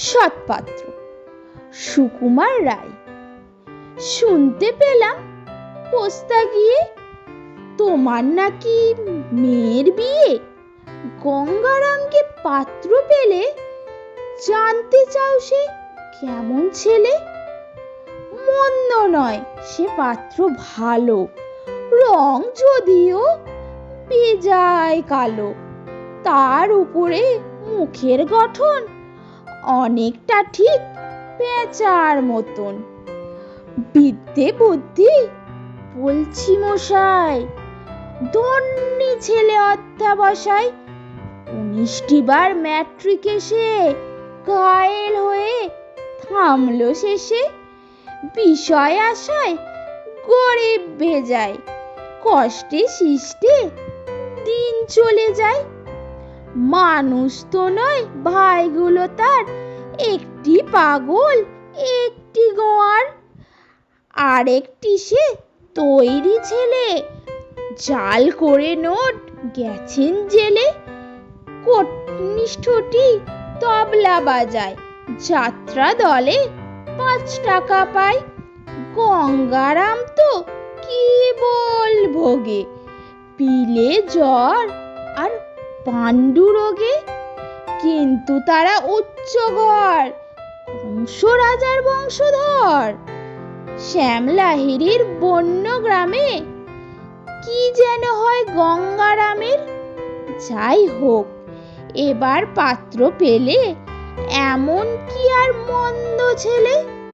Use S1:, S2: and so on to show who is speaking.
S1: সৎপাত্র সুকুমার রায়। শুনতে পেলাম পোস্তা গিয়ে তোমার নাকি মেয়ের বিয়ে। গঙ্গারামকে পাত্র পেলে জানতে চাও সে কেমন ছেলে। মন্দ নয় সে পাত্র ভালো, রং যদিও বেজায় কালো। তার উপরে মুখের গঠন অনেকটা ঠিক পেঁচার মতন। বিদ্যে বুদ্ধি বলছি মশাই, ধন্যি ছেলে অধ্যাবসায়। 19টি বার ম্যাট্রিকে সে ঘায়েল হয়ে থামলো শেষে। বিষয় আশায় গরিব ভেজায়, কষ্টে শিষ্টে দিন চলে যায়। মানুষ তো নয় ভাইগুলো তার, একটি পাগল একটি গোয়ার। আরেকটি সে তৈরি ছেলে, জাল করে নোট গেছেন জেলে। কনিষ্ঠটি তবলা বাজায়, যাত্রা দলে 5 টাকা পায়। গঙ্গারাম তো কি বল ভোগে, পিলে জ্বর আর পাণ্ডু রোগে। কিন্তু তারা উচ্চ ঘর, কংস রাজার বংশধর। শ্যামলাহিড়ির বন্য গ্রামে কি যেন হয় গঙ্গারামের। যাই হোক, এবার পাত্র পেলে এমন কি আর মন্দ ছেলে।